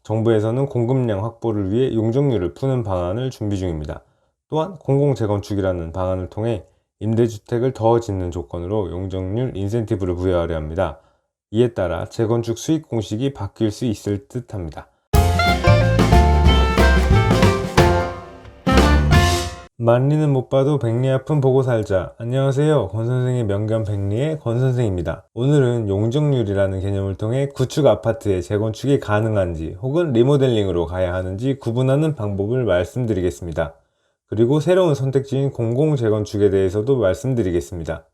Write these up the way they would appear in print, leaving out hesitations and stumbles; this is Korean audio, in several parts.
정부에서는 공급량 확보를 위해 용적률을 푸는 방안을 준비 중입니다. 또한 공공재건축이라는 방안을 통해 임대주택을 더 짓는 조건으로 용적률 인센티브를 부여하려 합니다. 이에 따라 재건축 수익 공식이 바뀔 수 있을 듯 합니다. 만리는 못 봐도 백리 앞은 보고 살자. 안녕하세요. 권선생의 명견 백리의 권선생입니다. 오늘은 용적률이라는 개념을 통해 구축 아파트의 재건축이 가능한지 혹은 리모델링으로 가야 하는지 구분하는 방법을 말씀드리겠습니다. 그리고 새로운 선택지인 공공재건축에 대해서도 말씀드리겠습니다.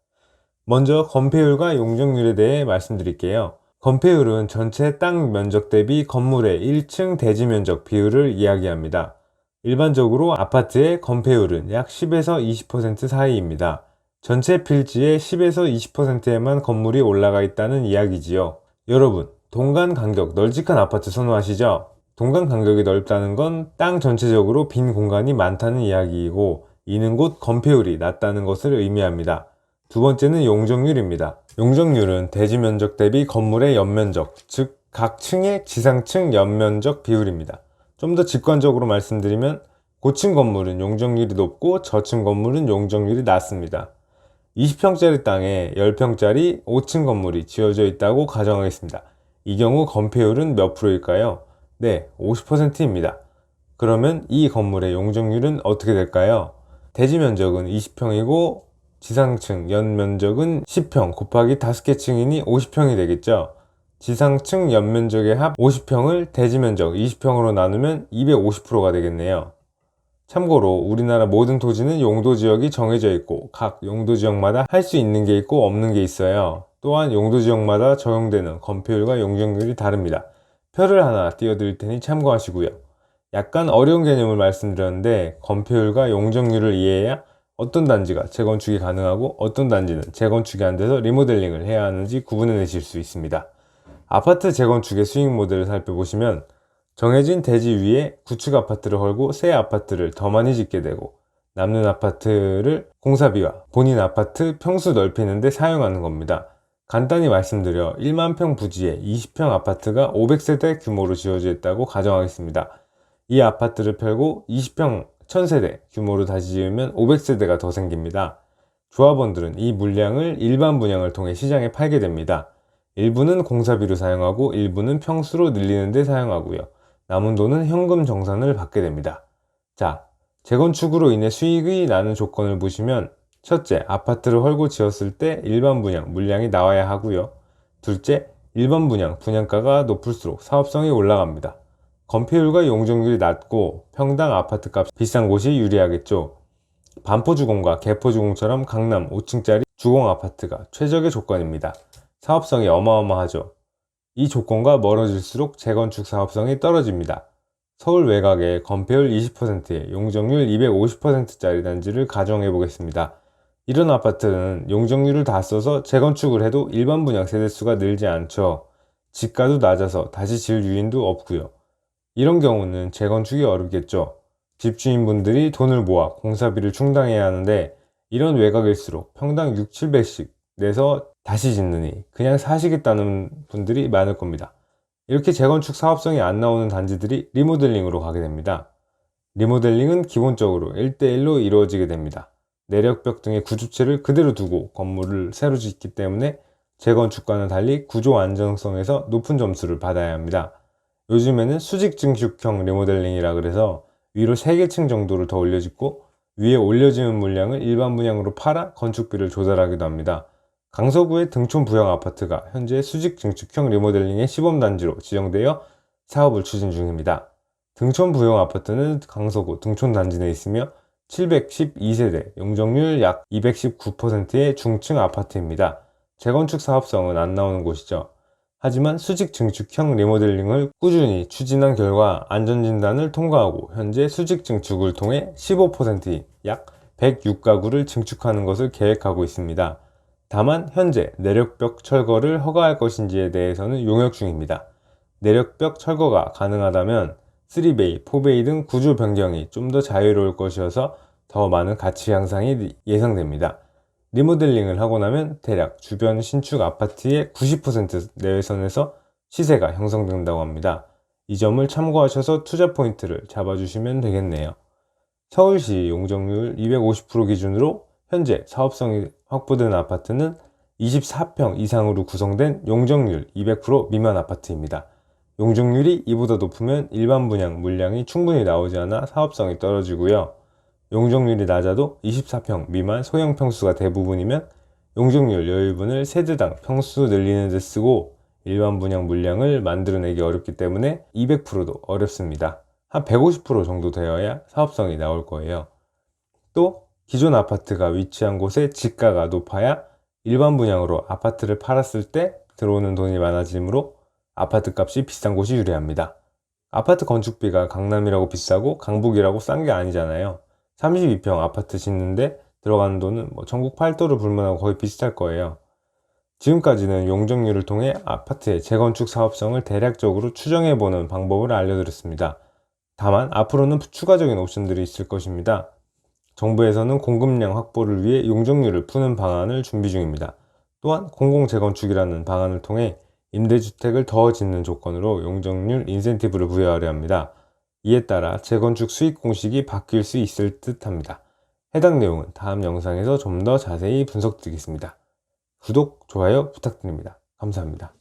먼저 건폐율과 용적률에 대해 말씀드릴게요. 건폐율은 전체 땅 면적 대비 건물의 1층 대지 면적 비율을 이야기합니다. 일반적으로 아파트의 건폐율은 약 10에서 20% 사이입니다. 전체 필지의 10에서 20%에만 건물이 올라가 있다는 이야기지요. 여러분, 동간 간격 널찍한 아파트 선호하시죠? 동간 간격이 넓다는 건 땅 전체적으로 빈 공간이 많다는 이야기이고, 이는 곧 건폐율이 낮다는 것을 의미합니다. 두 번째는 용적률입니다. 용적률은 대지 면적 대비 건물의 연면적, 즉 각 층의 지상층 연면적 비율입니다. 좀 더 직관적으로 말씀드리면 고층 건물은 용적률이 높고 저층 건물은 용적률이 낮습니다. 20평짜리 땅에 10평짜리 5층 건물이 지어져 있다고 가정하겠습니다. 이 경우 건폐율은 몇 프로일까요? 네, 50%입니다. 그러면 이 건물의 용적률은 어떻게 될까요? 대지 면적은 20평이고 지상층 연면적은 10평 곱하기 5개 층이니 50평이 되겠죠. 지상층 연면적의 합 50평을 대지면적 20평으로 나누면 250%가 되겠네요. 참고로 우리나라 모든 토지는 용도지역이 정해져 있고 각 용도지역마다 할 수 있는 게 있고 없는 게 있어요. 또한 용도지역마다 적용되는 건폐율과 용적률이 다릅니다. 표를 하나 띄워드릴 테니 참고하시고요. 약간 어려운 개념을 말씀드렸는데 건폐율과 용적률을 이해해야 어떤 단지가 재건축이 가능하고 어떤 단지는 재건축이 안 돼서 리모델링을 해야 하는지 구분해내실 수 있습니다. 아파트 재건축의 수익 모델을 살펴보시면 정해진 대지 위에 구축 아파트를 헐고 새 아파트를 더 많이 짓게 되고 남는 아파트를 공사비와 본인 아파트 평수 넓히는 데 사용하는 겁니다. 간단히 말씀드려 1만 평 부지에 20평 아파트가 500세대 규모로 지어져 있다고 가정하겠습니다. 이 아파트를 펴고 20평 1000세대 규모로 다시 지으면 500세대가 더 생깁니다. 조합원들은 이 물량을 일반 분양을 통해 시장에 팔게 됩니다. 일부는 공사비로 사용하고 일부는 평수로 늘리는 데 사용하고요. 남은 돈은 현금 정산을 받게 됩니다. 자, 재건축으로 인해 수익이 나는 조건을 보시면 첫째, 아파트를 헐고 지었을 때 일반 분양 물량이 나와야 하고요. 둘째, 일반 분양 분양가가 높을수록 사업성이 올라갑니다. 건폐율과 용적률이 낮고 평당 아파트값이 비싼 곳이 유리하겠죠. 반포주공과 개포주공처럼 강남 5층짜리 주공 아파트가 최적의 조건입니다. 사업성이 어마어마하죠. 이 조건과 멀어질수록 재건축 사업성이 떨어집니다. 서울 외곽의 건폐율 20%에 용적률 250%짜리 단지를 가정해 보겠습니다. 이런 아파트는 용적률을 다 써서 재건축을 해도 일반 분양 세대수가 늘지 않죠. 집가도 낮아서 다시 질 유인도 없고요. 이런 경우는 재건축이 어렵겠죠. 집주인분들이 돈을 모아 공사비를 충당해야 하는데 이런 외곽일수록 평당 6, 700씩 내서 다시 짓느니 그냥 사시겠다는 분들이 많을 겁니다. 이렇게 재건축 사업성이 안 나오는 단지들이 리모델링으로 가게 됩니다. 리모델링은 기본적으로 1대1로 이루어지게 됩니다. 내력벽 등의 구조체를 그대로 두고 건물을 새로 짓기 때문에 재건축과는 달리 구조 안정성에서 높은 점수를 받아야 합니다. 요즘에는 수직 증축형 리모델링이라 그래서 위로 3개 층 정도를 더 올려짓고 위에 올려지는 물량을 일반 분양으로 팔아 건축비를 조달하기도 합니다. 강서구의 등촌 부영 아파트가 현재 수직 증축형 리모델링의 시범단지로 지정되어 사업을 추진 중입니다. 등촌 부영 아파트는 강서구 등촌 단지 내에 있으며 712세대, 용적률 약 219%의 중층 아파트입니다. 재건축 사업성은 안 나오는 곳이죠. 하지만 수직 증축형 리모델링을 꾸준히 추진한 결과 안전진단을 통과하고 현재 수직 증축을 통해 15%인 약 106가구를 증축하는 것을 계획하고 있습니다. 다만 현재 내력벽 철거를 허가할 것인지에 대해서는 용역 중입니다. 내력벽 철거가 가능하다면 3베이, 4베이 등 구조 변경이 좀 더 자유로울 것이어서 더 많은 가치 향상이 예상됩니다. 리모델링을 하고 나면 대략 주변 신축 아파트의 90% 내외선에서 시세가 형성된다고 합니다. 이 점을 참고하셔서 투자 포인트를 잡아주시면 되겠네요. 서울시 용적률 250% 기준으로 현재 사업성이 확보된 아파트는 24평 이상으로 구성된 용적률 200% 미만 아파트입니다. 용적률이 이보다 높으면 일반 분양 물량이 충분히 나오지 않아 사업성이 떨어지고요. 용적률이 낮아도 24평 미만 소형 평수가 대부분이면 용적률 여유분을 세대당 평수 늘리는 데 쓰고 일반 분양 물량을 만들어내기 어렵기 때문에 200%도 어렵습니다. 한 150% 정도 되어야 사업성이 나올 거예요. 또 기존 아파트가 위치한 곳의 지가가 높아야 일반 분양으로 아파트를 팔았을 때 들어오는 돈이 많아지므로 아파트 값이 비싼 곳이 유리합니다. 아파트 건축비가 강남이라고 비싸고 강북이라고 싼 게 아니잖아요. 32평 아파트 짓는데 들어가는 돈은 전국 팔도를 불문하고 거의 비슷할 거예요. 지금까지는 용적률을 통해 아파트의 재건축 사업성을 대략적으로 추정해보는 방법을 알려드렸습니다. 다만 앞으로는 추가적인 옵션들이 있을 것입니다. 정부에서는 공급량 확보를 위해 용적률을 푸는 방안을 준비 중입니다. 또한 공공재건축이라는 방안을 통해 임대주택을 더 짓는 조건으로 용적률 인센티브를 부여하려 합니다. 이에 따라 재건축 수익 공식이 바뀔 수 있을 듯 합니다. 해당 내용은 다음 영상에서 좀 더 자세히 분석드리겠습니다. 구독, 좋아요 부탁드립니다. 감사합니다.